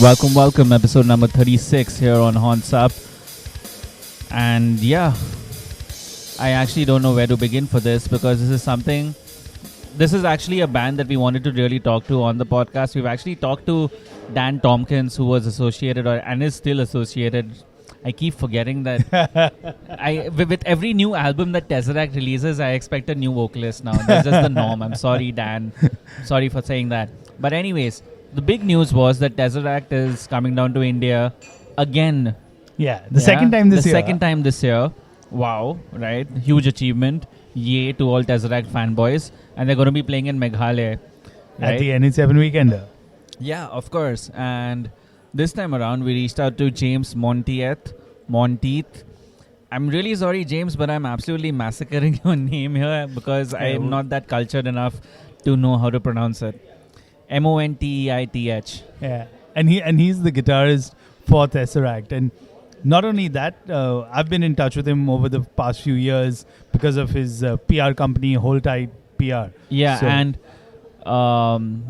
Welcome, episode number 36 here on Horns Up. And yeah, I actually don't know where to begin for this because this is actually a band that we wanted to really talk to on the podcast. We've actually talked to Dan Tompkins, who was associated and is still associated. I keep forgetting that with every new album that Tesseract releases, I expect a new vocalist now. That's just the norm. I'm sorry, Dan. Sorry for saying that. But anyways, the big news was that Tesseract is coming down to India again. Second time this the year. second time this year. Wow, right? Huge achievement. Yay to all Tesseract fanboys. And they're going to be playing in Meghalaya. At the NH7 Weekender. Yeah, of course. And this time around, we reached out to James Monteith. I'm really sorry, James, but I'm absolutely massacring your name here because I'm not that cultured enough to know how to pronounce it. Monteith. Yeah, and he's the guitarist for Tesseract, and not only that, I've been in touch with him over the past few years because of his PR company, Hold Tight PR. Yeah, so. And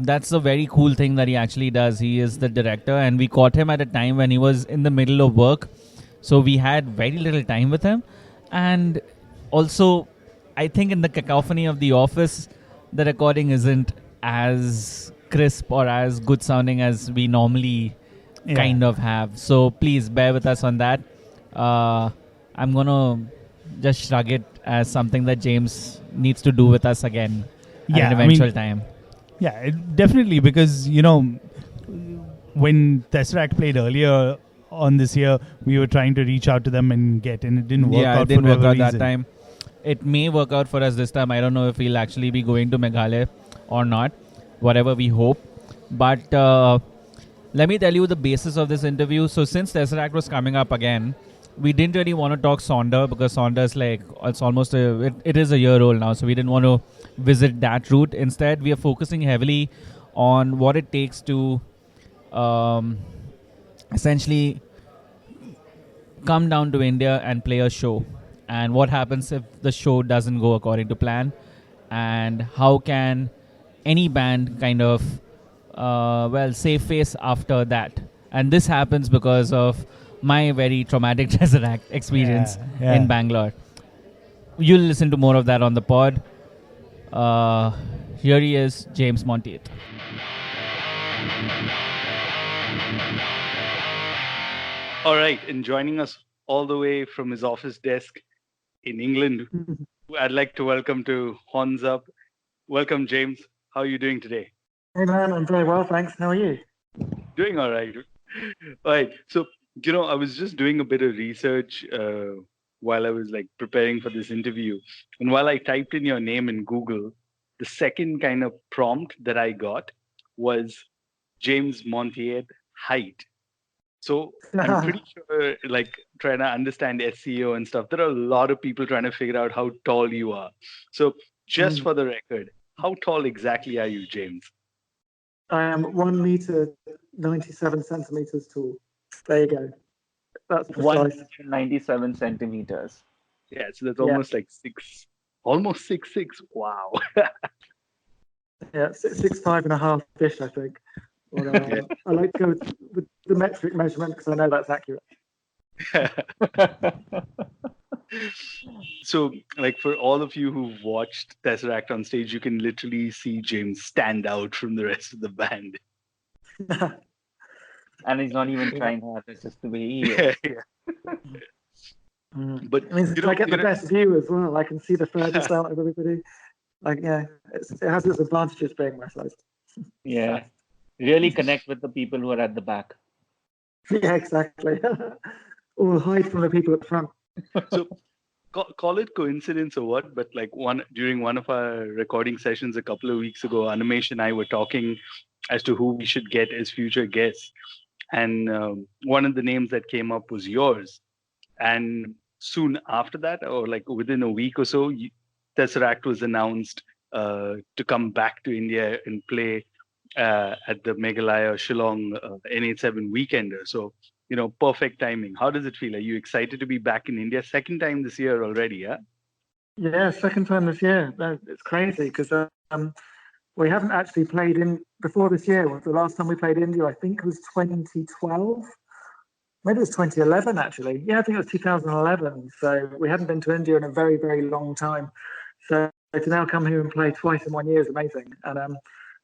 that's a very cool thing that he actually does. He is the director, and we caught him at a time when he was in the middle of work, so we had very little time with him. And also, I think in the cacophony of the office, the recording isn't as crisp or as good sounding as we normally kind of have. So please bear with us on that. I'm going to just shrug it as something that James needs to do with us again at an eventual time. Yeah, definitely, because, when Tesseract played earlier on this year, we were trying to reach out to them and it didn't work out. Yeah, it didn't work out that time. It may work out for us this time. I don't know if we'll actually be going to Meghalaya or not, whatever we hope. But let me tell you the basis of this interview. So since Tesseract was coming up again, we didn't really want to talk Sonder because Sonder's it's almost it is a year old now. So we didn't want to visit that route. Instead, we are focusing heavily on what it takes to essentially come down to India and play a show. And what happens if the show doesn't go according to plan? And how can any band kind of save face after that? And this happens because of my very traumatic Tesseract experience in Bangalore. You'll listen to more of that on the pod. Here he is, James Montieth. All right, and joining us all the way from his office desk in England, I'd like to welcome to Horns Up. Welcome, James. How are you doing today? Hey, man, I'm very well, thanks. How are you? Doing all right. All right. So, I was just doing a bit of research while I was preparing for this interview. And while I typed in your name in Google, the second kind of prompt that I got was James Montieth height. So I'm pretty sure, trying to understand SEO and stuff, there are a lot of people trying to figure out how tall you are. So just for the record, how tall exactly are you, James? I am 1 meter 97 centimeters tall. There you go. That's precise. 197 centimeters. Yeah, so that's almost almost 6'6". Wow. Yeah, 6'5.5" I think. I like to go with the metric measurement because I know that's accurate. So, for all of you who've watched Tesseract on stage, you can literally see James stand out from the rest of the band. And he's not even trying hard. It's just the way he is. But it means I get the best view as well. I can see the furthest out of everybody. It has its advantages being my size. Yeah. Really connect with the people who are at the back. Yeah, exactly. Or hide from the people at the front. So, call it coincidence or what, but during one of our recording sessions a couple of weeks ago, Animesh and I were talking as to who we should get as future guests. And one of the names that came up was yours. And soon after that, or within a week or so, Tesseract was announced to come back to India and play at the Meghalaya Shillong NH7 Weekender. So, perfect timing. How does it feel? Are you excited to be back in India? Second time this year already, yeah? Yeah, second time this year. It's crazy because we haven't actually played in before this year. The last time we played India, I think, was 2012. Maybe it was 2011, actually. Yeah, I think it was 2011. So we hadn't been to India in a very, very long time. So to now come here and play twice in 1 year is amazing. And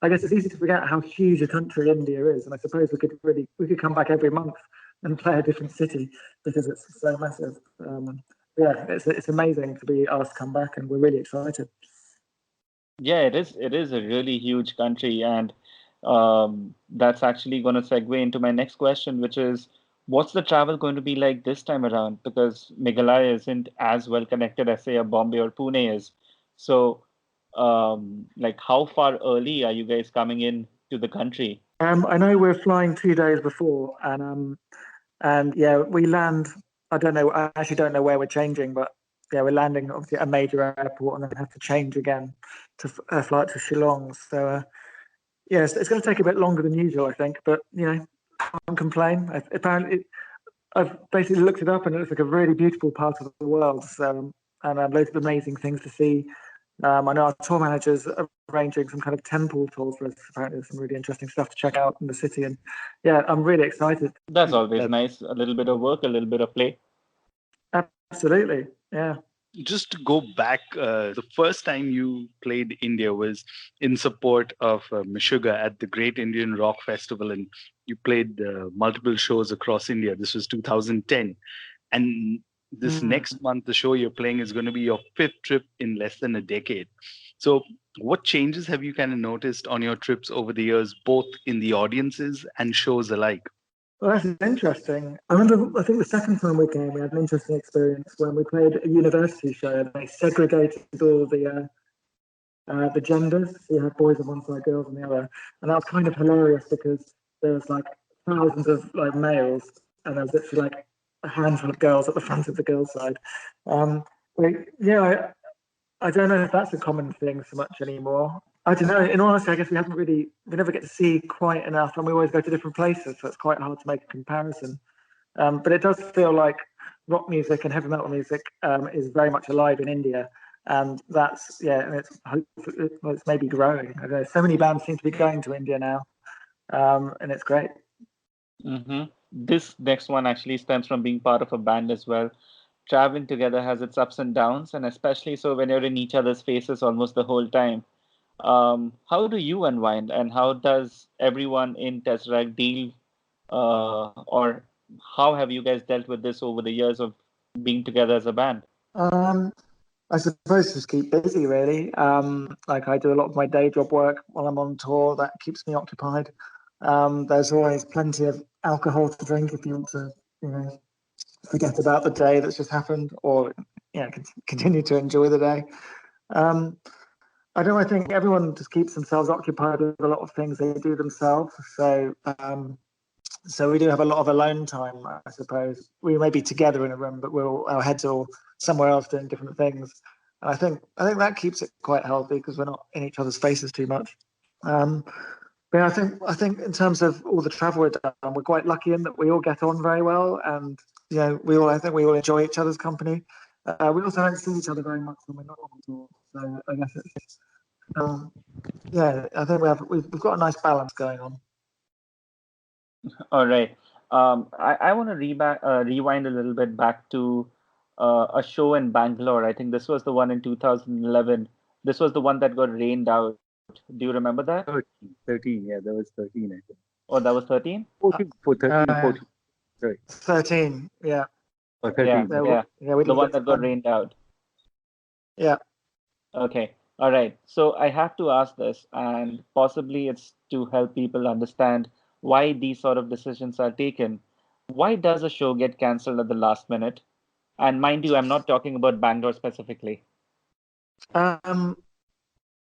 I guess it's easy to forget how huge a country India is. And I suppose we could come back every month and play a different city because it's so massive. Yeah, it's amazing to be asked to come back, and we're really excited. Yeah, it is. It is a really huge country, and that's actually going to segue into my next question, which is, what's the travel going to be like this time around? Because Meghalaya isn't as well connected as, say, a Bombay or Pune is. So, like, how far early are you guys coming in to the country? I know we're flying 2 days before, and yeah, we land. I don't know. I actually don't know where we're changing, but yeah, we're landing obviously at a major airport, and then have to change again to fly to Shillong. So yes, it's going to take a bit longer than usual, I think. But can't complain. Apparently, I've basically looked it up, and it looks like a really beautiful part of the world. So, and loads of amazing things to see. I know our tour managers are arranging some kind of temple tours for us. Apparently, there's some really interesting stuff to check out in the city, and yeah, I'm really excited. That's always nice. A little bit of work, a little bit of play. Absolutely, yeah. Just to go back, the first time you played India was in support of Meshuggah at the Great Indian Rock Festival, and you played multiple shows across India. This was 2010, and this next month, the show you're playing is going to be your fifth trip in less than a decade. So, what changes have you kind of noticed on your trips over the years, both in the audiences and shows alike? Well, that's interesting. I remember, I think the second time we came, we had an interesting experience when we played a university show, and they segregated all the genders. So you had boys on one side, girls on the other, and that was kind of hilarious because there was like thousands of like males, and there was literally like a handful of girls at the front of the girls' side. Yeah, I don't know if that's a common thing so much anymore. I don't know. In all honesty, I guess we never get to see quite enough, and we always go to different places, so it's quite hard to make a comparison. But it does feel like rock music and heavy metal music is very much alive in India, and and it's maybe growing. I don't know, so many bands seem to be going to India now, and it's great. Mm-hmm. This next one actually stems from being part of a band as well. Traveling together has its ups and downs, and especially so when you're in each other's faces almost the whole time. How do you unwind, and how does everyone in Tesseract deal, or how have you guys dealt with this over the years of being together as a band? I suppose just keep busy, really. Like I do a lot of my day job work while I'm on tour. That keeps me occupied. There's always plenty of alcohol to drink if you want to, forget about the day that's just happened, or continue to enjoy the day. I think everyone just keeps themselves occupied with a lot of things they do themselves. So we do have a lot of alone time, I suppose. We may be together in a room, but our heads are all somewhere else doing different things. And I think that keeps it quite healthy because we're not in each other's faces too much. But I think in terms of all the travel we've done, we're quite lucky in that we all get on very well, and I think we all enjoy each other's company. We also don't see each other very much when we're not on tour, so I guess it's I think we've got a nice balance going on. All right. I want to rewind a little bit back to a show in Bangalore. I think this was the one in 2011. This was the one that got rained out. Do you remember that? 13, yeah, that was 13, I think. Oh, that was 13? 14, 14. Sorry. 13, yeah. Or 13. Yeah. The one that got rained out. Yeah. Okay. All right. So I have to ask this, and possibly it's to help people understand why these sort of decisions are taken. Why does a show get cancelled at the last minute? And mind you, I'm not talking about Bangalore specifically.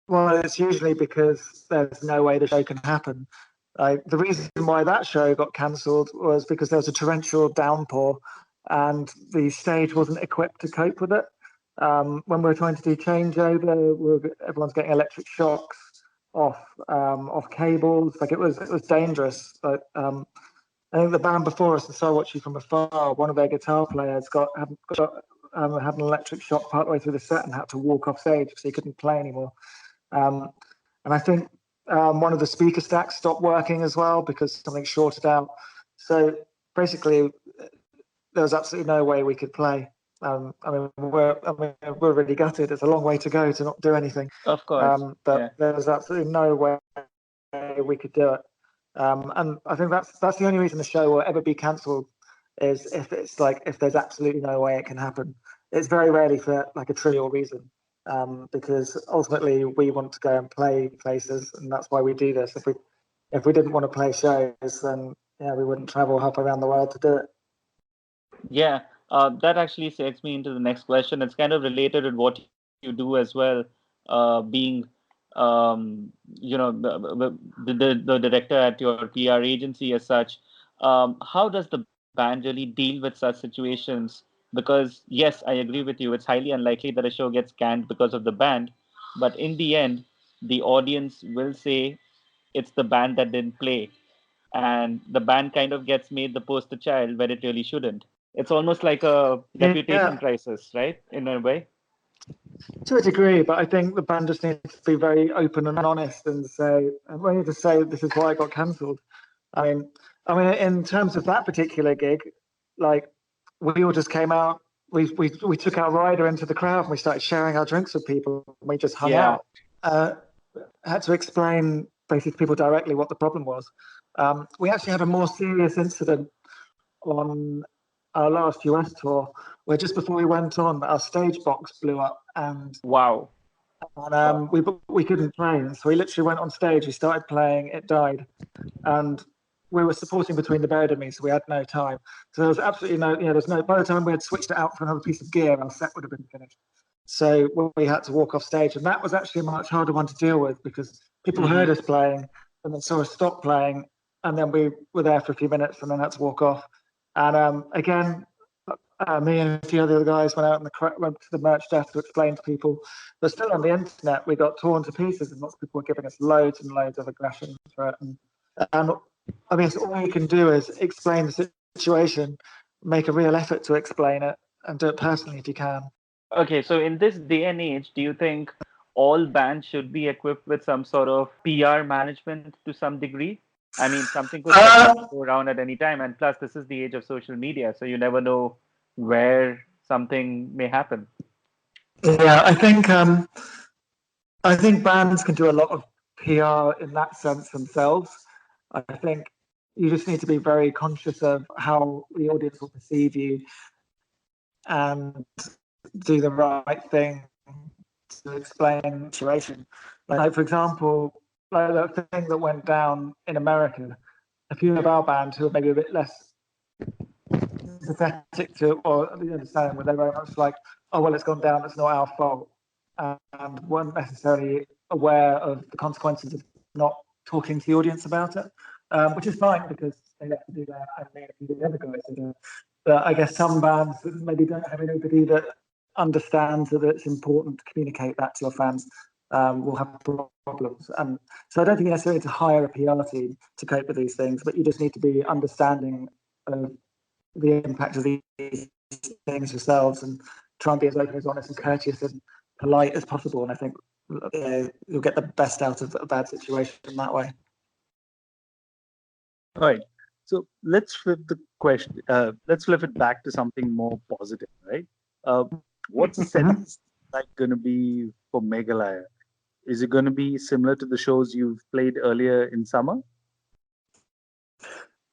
Well, it's usually because there's no way the show can happen. The reason why that show got cancelled was because there was a torrential downpour and the stage wasn't equipped to cope with it. When we were trying to do changeover, everyone's getting electric shocks off cables. Like it was dangerous. But I think the band before us, and so I watched you from afar, one of their guitar players had an electric shock partway through the set and had to walk off stage because he couldn't play anymore. And I think one of the speaker stacks stopped working as well because something shorted out. So basically, there was absolutely no way we could play. We're really gutted. It's a long way to go to not do anything. Of course. But there was absolutely no way we could do it. And I think that's the only reason the show will ever be cancelled is if there's absolutely no way it can happen. It's very rarely for like a trivial reason, because ultimately we want to go and play places, and that's why we do this. If we didn't want to play shows, then we wouldn't travel half around the world to do it. Yeah, that actually takes me into the next question. It's kind of related with what you do as well, being the director at your PR agency as such. How does the band really deal with such situations? Because yes, I agree with you. It's highly unlikely that a show gets canned because of the band, but in the end, the audience will say it's the band that didn't play, and the band kind of gets made the poster child where it really shouldn't. It's almost like a reputation crisis, right? In a way. To a degree, but I think the band just needs to be very open and honest and say, and we need to say this is why it got cancelled. I mean, in terms of that particular gig, like we all just came out, we took our rider into the crowd and we started sharing our drinks with people. And we just hung out. Had to explain basically to people directly what the problem was. We actually had a more serious incident on our last US tour, where just before we went on, our stage box blew up, and wow, and we couldn't play. So we literally went on stage, we started playing, it died, and we were supporting Between the Buried and Me, so we had no time. So there was absolutely no, there's no. By the time we had switched it out for another piece of gear, our set would have been finished. So we had to walk off stage, and that was actually a much harder one to deal with because people heard us playing and then saw us stop playing, and then we were there for a few minutes and then had to walk off. And again, me and a few other guys went to the merch desk to explain to people. But still on the internet, we got torn to pieces, and lots of people were giving us loads and loads of aggression for it. And I mean, all you can do is explain the situation, make a real effort to explain it, and do it personally if you can. Okay, so in this day and age, do you think all bands should be equipped with some sort of PR management to some degree? I mean, something could go around at any time, and plus, this is the age of social media, so you never know where something may happen. Yeah, I think bands can do a lot of PR in that sense themselves. I think you just need to be very conscious of how the audience will perceive you and do the right thing to explain the situation. Like for example, like the thing that went down in America, a few of our bands who are maybe a bit less sympathetic to or understand where they were very much like, oh well, it's gone down, it's not our fault, and weren't necessarily aware of the consequences of not talking to the audience about it, which is fine because they have to do that and they have to do the other guys to do it. But I guess some bands maybe don't have anybody that understands that it's important to communicate that to your fans will have problems. And so I don't think you necessarily need to hire a PR team to cope with these things, but you just need to be understanding of the impact of these things yourselves and try and be as open, as honest and courteous and polite as possible. And I think you'll get the best out of a bad situation that way. All right. So let's flip the question. Let's flip it back to something more positive, right? What's the set like going to be for Meghalaya? Is it going to be similar to the shows you've played earlier in summer?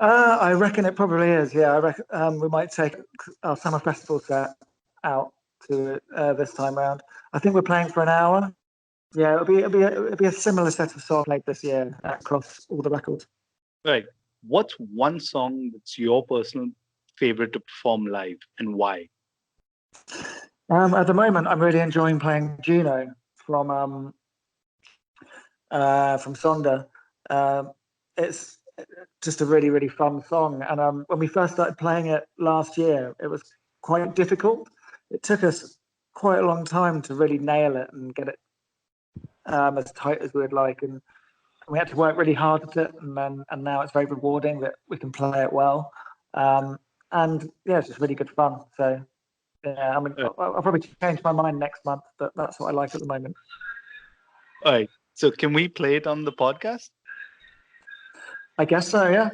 I reckon it probably is. Yeah, I reckon we might take our summer festival set out to this time around. I think we're playing for an hour. Yeah, it'll be a similar set of songs played this year across all the records. Right. What's one song that's your personal favorite to perform live, and why? At the moment, I'm really enjoying playing Juno from Sonder. It's just a really, really fun song. And when we first started playing it last year, it was quite difficult. It took us quite a long time to really nail it and get it as tight as we would like. And we had to work really hard at it. And now it's very rewarding that we can play it well. And yeah, it's just really good fun. So yeah, I mean, I'll probably change my mind next month, but that's what I like at the moment. All right. So can we play it on the podcast? I guess so, yeah.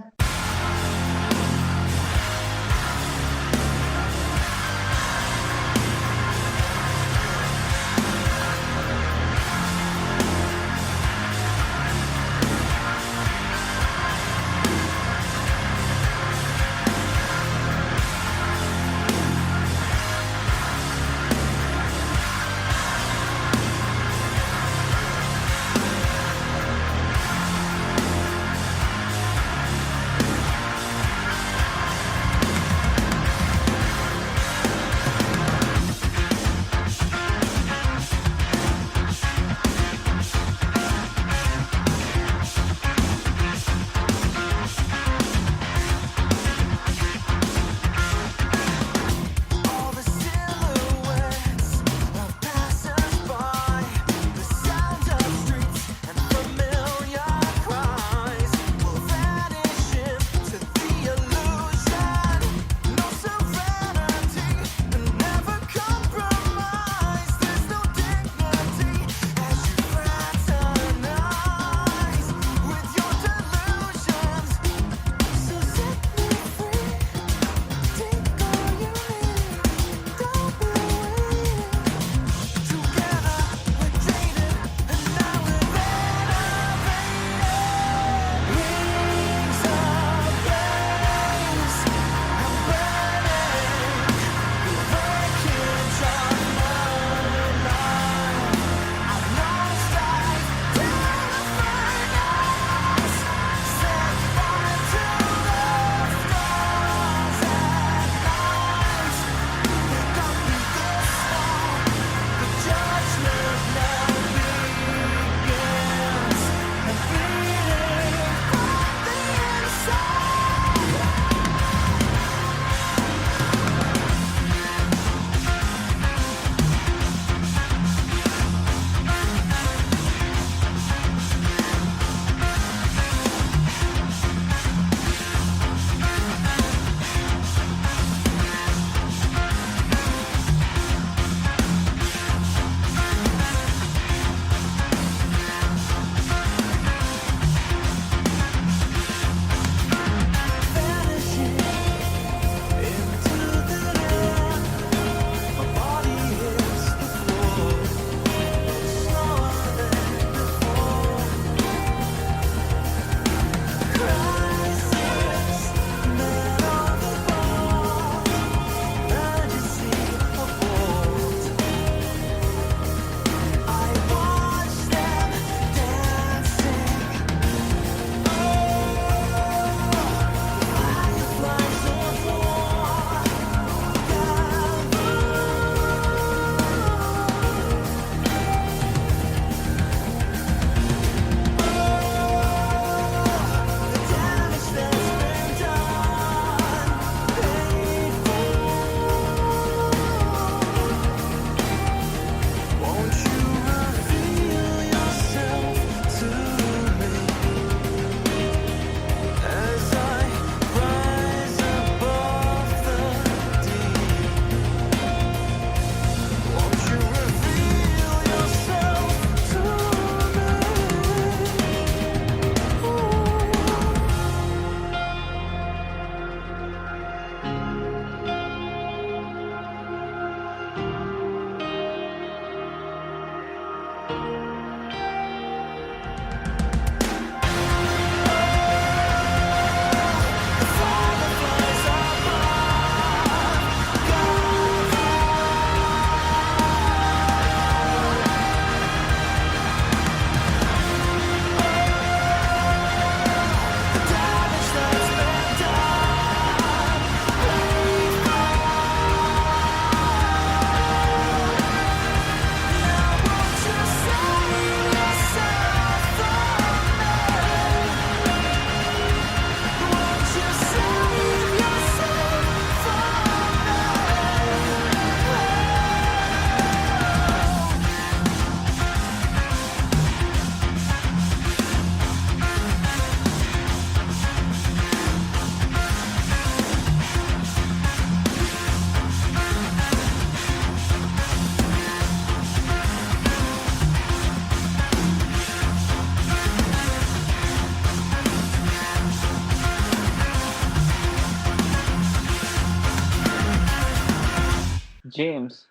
James,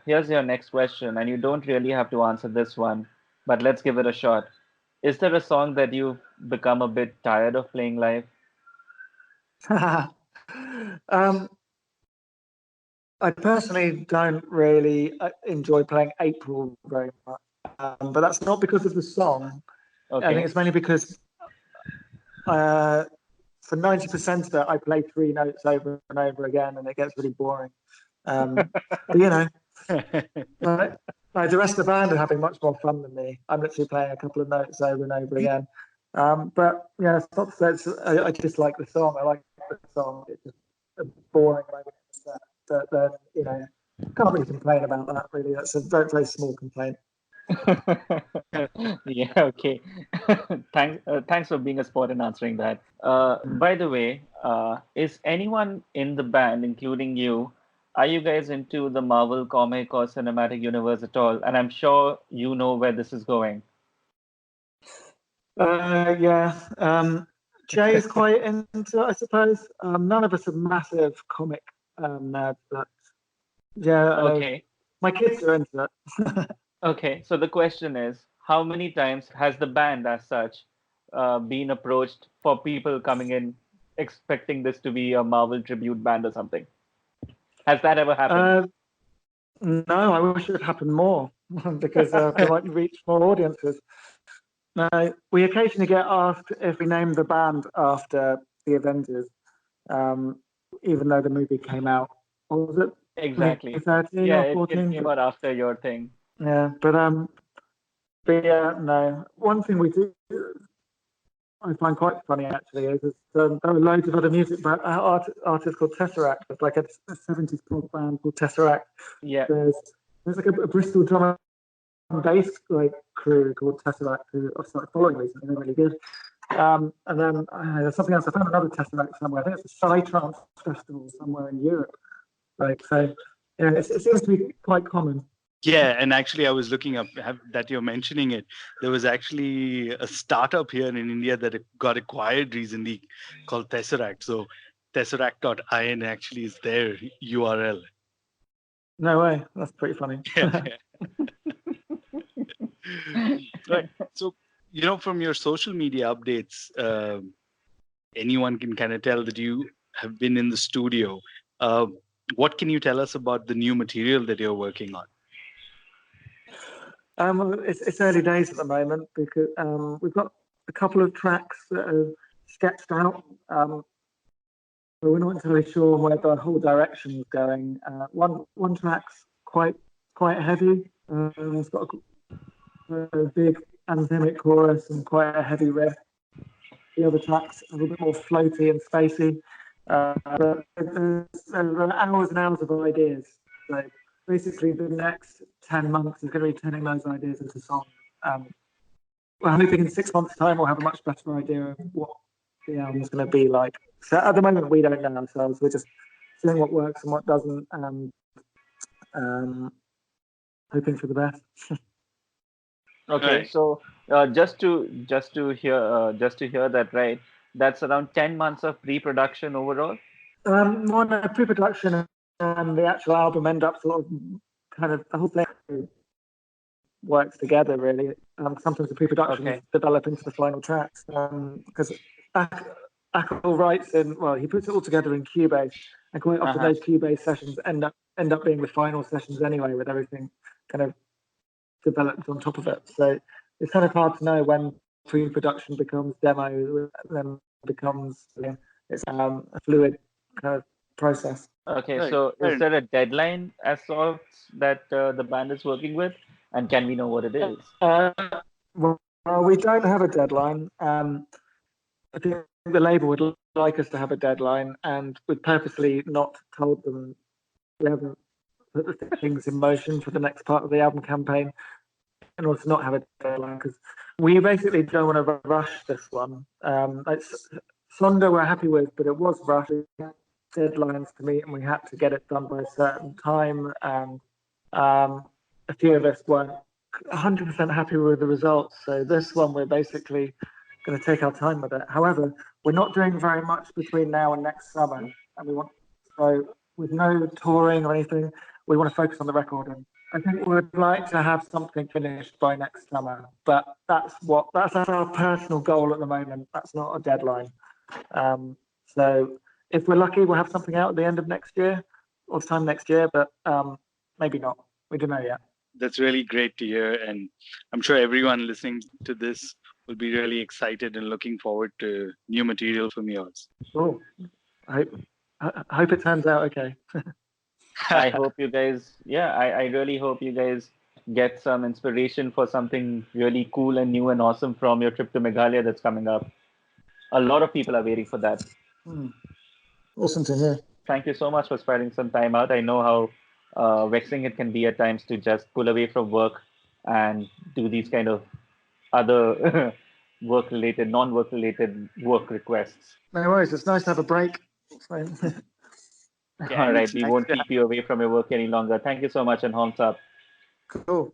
here's your next question, and you don't really have to answer this one, but let's give it a shot. Is there a song that you've become a bit tired of playing live? I personally don't really enjoy playing April very much, but that's not because of the song. I think Okay. it's mainly because for 90% of it, I play three notes over and over again, and it gets really boring. But you know, the rest of the band are having much more fun than me. I'm literally playing a couple of notes over and over again. But yeah, it's not that I dislike the song. I like the song. It's just a boring moment. But then, you know, can't really complain about that. Really, that's a very, very small complaint. Yeah, okay. Thanks for being a sport and answering that. By the way, is anyone in the band, including you, are you guys into the Marvel comic or cinematic universe at all? And I'm sure you know where this is going. Yeah. Jay's quite into it, I suppose. None of us are massive comic nerds, but yeah, Okay. my kids are into it. Okay. So the question is, how many times has the band as such been approached for people coming in expecting this to be a Marvel tribute band or something? Has that ever happened? No, I wish it would happen more because we might reach more audiences. No, we occasionally get asked if we name the band after the Avengers, even though the movie came out. What was it? Exactly. 2013 Yeah, or it 14? came out after your thing. Yeah, but yeah, no. One thing we do I find quite funny actually is there are loads of other music artists called Tesseract. It's like a 70s punk band called Tesseract. Yeah. There's like a Bristol drum and bass like crew called Tesseract who I've started following recently. They're really good. And then there's something else. I found another Tesseract somewhere. I think it's a Psytrance festival somewhere in Europe. Like so, yeah, it seems to be quite common. Yeah, and actually, I was looking up that you're mentioning it. There was actually a startup here in India that got acquired recently called Tesseract. So Tesseract.in actually is their URL. No way. That's pretty funny. Yeah. Right. So, from your social media updates, anyone can kind of tell that you have been in the studio. What can you tell us about the new material that you're working on? It's early days at the moment because we've got a couple of tracks that are sketched out, but we're not entirely sure where the whole direction is going. One track's quite heavy. It's got a big anthemic chorus and quite a heavy riff. The other track's a little bit more floaty and spacey. But there are hours and hours of ideas. So basically, the next 10 months is going to be turning those ideas into songs. We're hoping in 6 months' time we'll have a much better idea of what the album's going to be like. So at the moment, we don't know ourselves. We're just seeing what works and what doesn't, and hoping for the best. Okay, Right. so just to hear that right, that's around 10 months of pre-production overall. More pre-production and the actual album end up sort of kind of the whole thing works together really. Sometimes the pre-production is developing to the final tracks because Ackle writes he puts it all together in Cubase, and quite often those Cubase sessions end up being the final sessions anyway, with everything kind of developed on top of it. So it's kind of hard to know when pre-production becomes demo, then becomes it's a fluid kind of process. Okay, Right. so is there a deadline as sorts that the band is working with, and can we know what it is? Well, we don't have a deadline. I think the label would like us to have a deadline, and we've purposely not told them we haven't put the things in motion for the next part of the album campaign in order to not have a deadline, because we basically don't want to rush this one. Sonder we're happy with, but it was rushed. Deadlines to meet, and we had to get it done by a certain time, and a few of us weren't 100% happy with the results. So this one, we're basically going to take our time with it. However, we're not doing very much between now and next summer, and so with no touring or anything, we want to focus on the record, and I think we'd like to have something finished by next summer. But that's our personal goal at the moment. That's not a deadline. So if we're lucky, we'll have something out at the end of next year or time next year, but maybe not. We don't know yet. That's really great to hear, and I'm sure everyone listening to this will be really excited and looking forward to new material from yours. Cool. I hope it turns out okay. I hope you guys, I really hope you guys get some inspiration for something really cool and new and awesome from your trip to Meghalaya that's coming up. A lot of people are waiting for that. Awesome to hear. Thank you so much for spending some time out. I know how vexing it can be at times to just pull away from work and do these kind of other work-related, non-work-related work requests. No worries. It's nice to have a break. All right, we won't keep you away from your work any longer. Thank you so much, and horns up. Cool.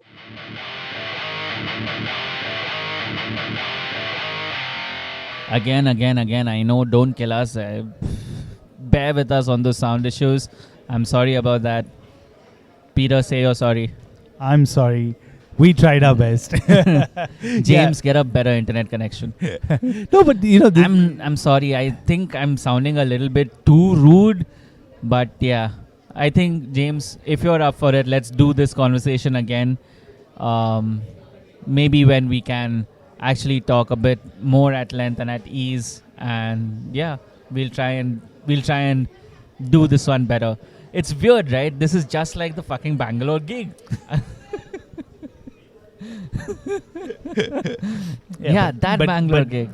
Again, I know, don't kill us. Bear with us on those sound issues. I'm sorry about that. Peter, say you're sorry. I'm sorry. We tried our best. James, get a better internet connection. No, but I'm sorry. I think I'm sounding a little bit too rude. But yeah, I think, James, if you're up for it, let's do this conversation again. Maybe when we can actually talk a bit more at length and at ease. And yeah, we'll try and do this one better. It's weird, right? This is just like the fucking Bangalore gig. Bangalore gig.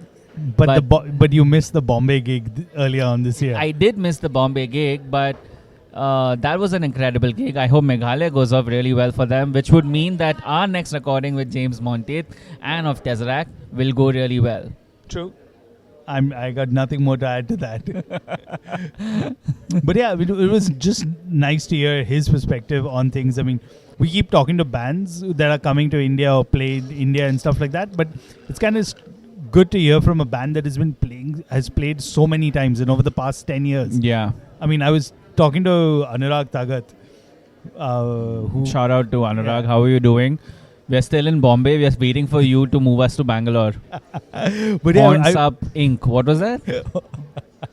But you missed the Bombay gig earlier on this year. I did miss the Bombay gig, but that was an incredible gig. I hope Meghalaya goes off really well for them, which would mean that our next recording with James Montieth and of Tesseract will go really well. True. I got nothing more to add to that. But yeah, it was just nice to hear his perspective on things. I mean, we keep talking to bands that are coming to India or play in India and stuff like that, but it's kind of good to hear from a band that has played so many times and over the past 10 years. Yeah. I mean, I was talking to Anurag Tagat. Shout out to Anurag. Yeah. How are you doing? We're still in Bombay. We're waiting for you to move us to Bangalore. But Horns Up Inc. What was that?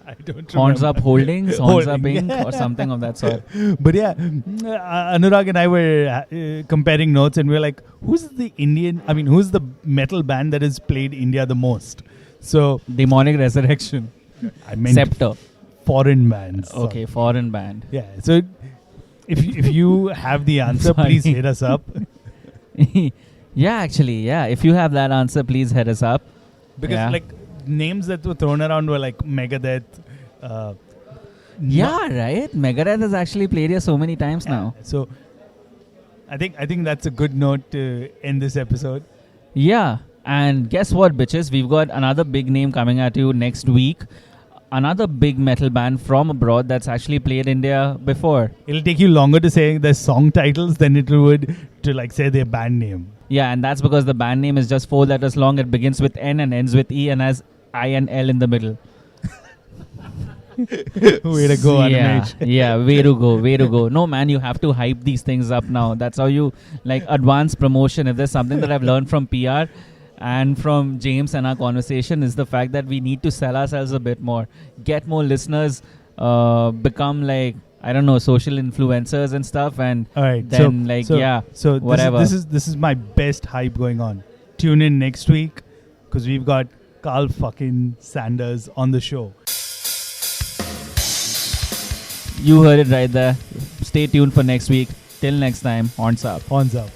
I don't remember. Horns Up Holdings, Horns Up Inc. or something of that sort. But yeah, Anurag and I were comparing notes, and we were like, who's the metal band that has played India the most? So Demonic Resurrection. I meant Scepter. Foreign bands. Okay, foreign band. Yeah. So if you have the answer, please hit us up. Yeah, actually, yeah. If you have that answer, please hit us up. Because names that were thrown around were like Megadeth. Right. Megadeth has actually played here so many times now. So I think that's a good note to end this episode. Yeah. And guess what, bitches? We've got another big name coming at you next week. Another big metal band from abroad that's actually played India before. It'll take you longer to say their song titles than it would to say their band name. Yeah, and that's because the band name is just 4 letters long. It begins with N and ends with E and has I and L in the middle. Way to go, Animesh. Yeah, way to go. No, man, you have to hype these things up now. That's how you advance promotion. If there's something that I've learned from PR and from James and our conversation is the fact that we need to sell ourselves a bit more, get more listeners, become social influencers and stuff, and all right, then so whatever. This is my best hype going on. Tune in next week because we've got Carl fucking Sanders on the show. You heard it right there. Stay tuned for next week. Till next time, horns up. Horns up.